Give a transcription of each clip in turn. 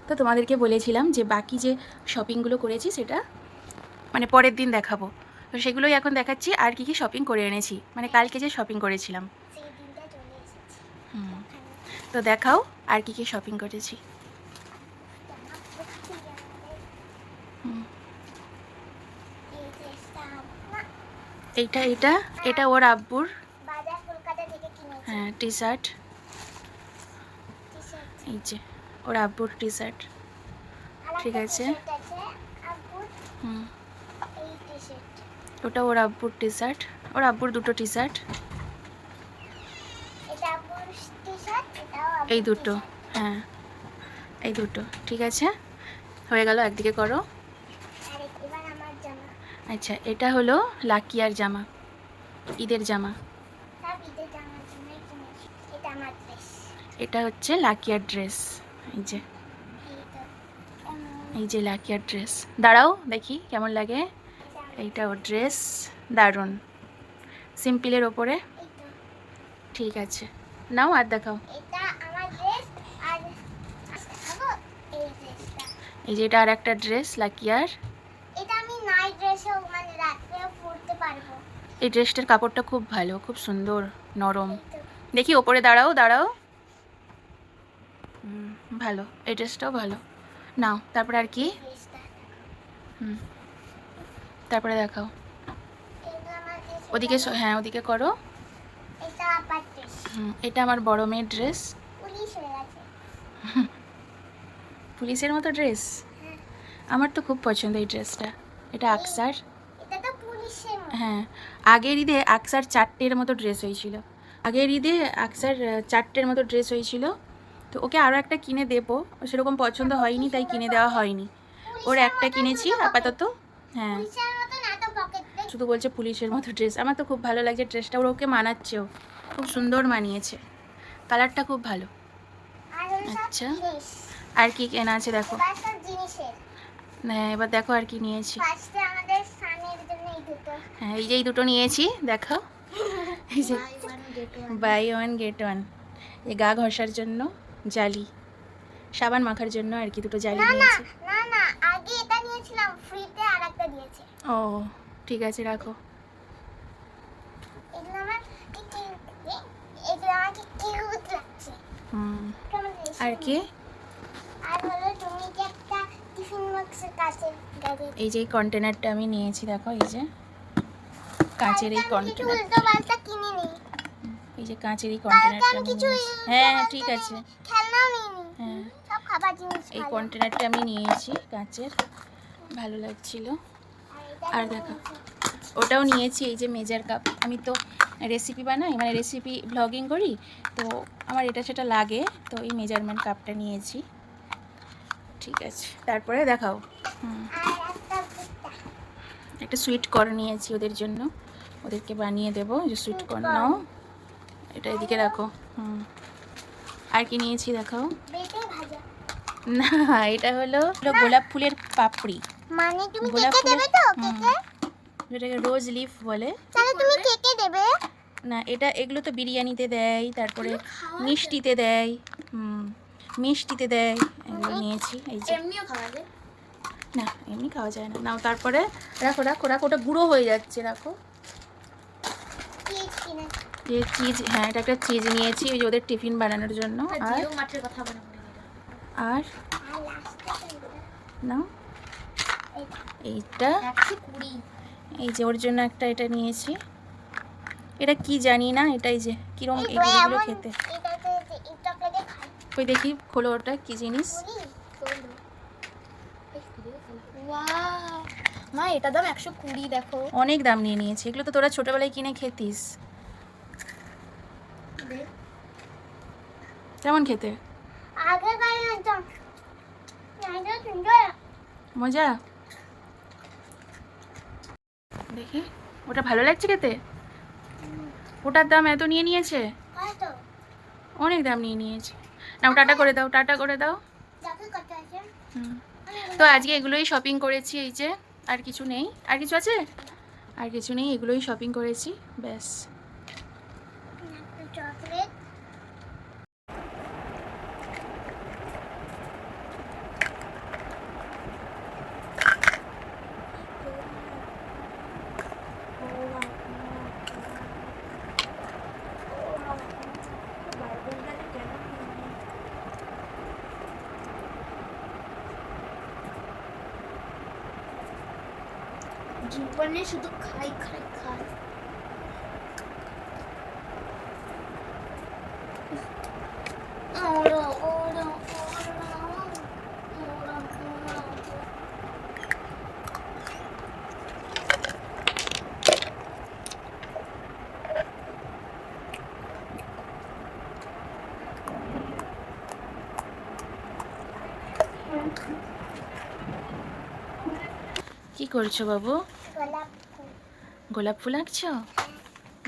তো তোমাদেরকে বলেছিলাম যে বাকি যে শপিংগুলো করেছি সেটা মানে পরের দিন দেখাবো। তো সেগুলোই এখন দেখাচ্ছি আর কি কি শপিং করে এনেছি, মানে কালকে যে শপিং করেছিলাম। হুম, তো দেখাও আর কি কি শপিং করেছি। হুম, এইটা এটা এটা ওর আব্বুর, হ্যাঁ, টি শার্ট। এই যে ওর আব্বুর টি শার্ট, ঠিক আছে। হুম, ওটা ওর আব্বুর টি শার্ট, ওর আব্বুর দুটো টি শার্ট, এই দুটো, হ্যাঁ এই দুটো, ঠিক আছে। হয়ে গেল, একদিকে করো। আচ্ছা, এটা হলো লাকিয়ার জামা, ঈদের জামা। এটা হচ্ছে লাকিয়ার ড্রেস, এই যে এই যে লাকিয়ার ড্রেস। দাঁড়াও দেখি কেমন লাগে। এইটা ওর ড্রেস, দারুণ সিম্পলের ওপরে, ঠিক আছে। নাও আর দেখাও। এই যে এটা আর একটা ড্রেস লাকিয়ার। এই ড্রেসটার কাপড়টা খুব ভালো, খুব সুন্দর, নরম। দেখি ওপরে, দাঁড়াও দাঁড়াও, ভালো, এই ড্রেসটাও ভালো। নাও তারপরে আর কি, তারপরে দেখাও। ওদিকে, হ্যাঁ ওদিকে করো। এটা আমার বড় মেয়ের ড্রেস, পুলিশের মতো ড্রেস। আমার তো খুব পছন্দ এই ড্রেসটা। এটা আকসার, হ্যাঁ আগের ঈদে আকসার 4টের মতো ড্রেস হয়েছিল, আগের ঈদে আকসার 4টের মতো ড্রেস হয়েছিল। তো ওকে আরও একটা কিনে দেবো, সেরকম পছন্দ হয়নি তাই কিনে দেওয়া হয়নি। ওর একটা কিনেছি আপাতত, হ্যাঁ শুধু বলছে পুলিশের মতো ড্রেস। আমার তো খুব ভালো লাগছে ড্রেসটা, ওর ওকে মানাচ্ছেও, খুব সুন্দর মানিয়েছে, কালারটা খুব ভালো। আচ্ছা, আর কি কেনা আছে দেখো। হ্যাঁ এবার দেখো আর কি নিয়েছি। হ্যাঁ এই যে এই দুটো নিয়েছি, দেখো এই যে বাই ওয়ান গেট ওয়ান, এই গা ঘষার জন্য জালি, সাবান মাখার জন্য আর কি, দুটো জালি নিয়েছি। ও ঠিক আছে, রাখো। আর কি, এই যে কন্টেনারটা আমি নিয়েছি, দেখো এই যে কাঁচের এই কন্টেনারটা, এই যে কাঁচের এই কন্টেনারটা আমি নিয়েছি। হ্যাঁ ঠিক আছে, হ্যাঁ এই কন্টেনারটা আমি নিয়েছি কাঁচের, ভালো লাগছিল। আর দেখো ওটাও নিয়েছি, এই যে মেজার কাপ। আমি তো রেসিপি বানাই, মানে রেসিপি ব্লগিং করি, তো আমার এটা সেটা লাগে, তো এই মেজারমেন্ট কাপটা নিয়েছি, ঠিক আছে। তারপরে দেখাও। একটা সুইট কর্ন নিয়েছি ওদের জন্য, ওদেরকে বানিয়ে দেবো, যে সুইট কর্ন নাও, এটা এদিকে রাখো। আর কি নিয়েছি দেখাও। না এটা হলো গোলাপ ফুলের পাপড়ি, মানে তুমি কেটে দেবে তো, যেটাকে রোজ লিফ বলে। তাহলে তুমি কেটে দেবে না, এটা এগুলো তো বিরিয়ানিতে দেয়, তারপরে মিষ্টিতে দেয়, মিষ্টিতে দেয়, এগুলো নিয়েছি। এই যে এমনিও খাওয়া যায় না, এমনি খাওয়া যায় না। নাও তারপরে রাখো রাখো রাখো, ওটা গুঁড়ো হয়ে যাচ্ছে, রাখো। যে চিজ, হ্যাঁ এটা একটা চিজ নিয়েছি, ওই যে ওদের টিফিন বানানোর জন্য। আর নাও এইটা, এই যে ওর জন্য একটা এটা নিয়েছি, এটা কি জানি না, এটাই যে কিরম এইগুলো খেতে। ওই দেখি খোলো, ওটা কি জিনিস। মা এটা দাম 120, দেখো অনেক দাম নিয়ে নিয়েছে, এগুলো তো তোরা ছোটবেলায় কিনে খেতিস। কেমন খেতে, মজা। দেখি ওটা ভালো লাগছে খেতে, ওটার দাম এত নিয়ে নিয়েছে, অনেক দাম নিয়ে নিয়েছে। নাও টাটা করে দাও, টাটা করে দাও। তো আজকে এগুলোই শপিং করেছি, এই যে আর কিছু নেই। আর কিছু আছে, আর কিছু নেই, এগুলোই শপিং করেছি, ব্যাস। জীবনে শুধু খাই খাই খাই। ওরা ওরা কি করছো বাবু? গোলাপ ফুল। গোলাপ ফুল আঁকছো?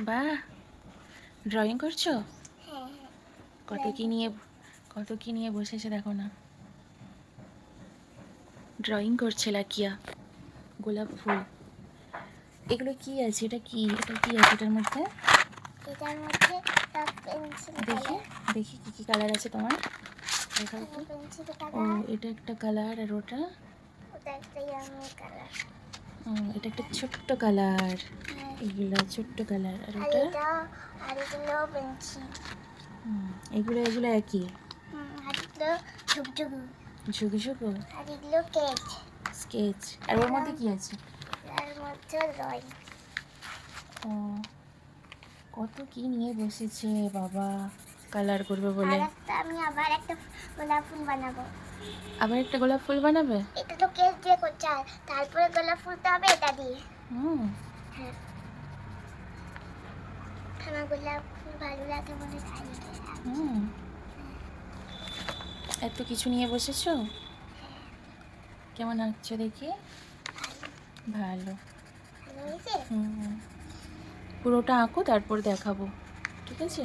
বাহ, ড্রয়িং করছো? হ্যাঁ কত কি নিয়ে বসেছে দেখো না। ড্রয়িং করছে লাকিয়া। গোলাপ ফুল। এগুলো কি আছে? এটা কি আছে এটার মধ্যে? এটার মধ্যে পেন্সিল দেখি দেখি কি কি কালার আছে তোমার, দেখাও তো। পেন্সিল ও, কালার, এটা একটা কালার, আর ওটা ওটা একটা ইয়ামি কালার। এটা একটা ছোট্ট কালার। হ্যাঁ। এগুলো ছোট্ট কালার, আর আর ওটা এটা আর এগুলো পেন্সিল। এগুলো একই। আর এগুলো ঝুকঝুকু। ঝুঁকঝুঁকো আর এগুলো কেক। স্কেচ। আর ওর মধ্যে কি আছে? এর মধ্যে ড্রয়িং। ও, কত কি নিয়ে বসেছে বাবা, কালার করবে বলে। আর একটা আমি আবার একটা গোলাপ ফুল বানাবো। আবার একটা গোলাপ ফুল বানাবে? এটা তো কেক দিয়ে করছে, আর তারপরে গোলাপ ফুলটা হবে এটা দিয়ে। হুম হ্যাঁ, আমার গোলাপ ফুল ভালো লাগে বলে তাই এটা। হুম এত কিছু নিয়ে বসেছো? কেমন আঁকছো দেখি? ভালো। ভালো হয়েছে। পুরোটা আঁকো, তারপর দেখাবো, ঠিক আছে?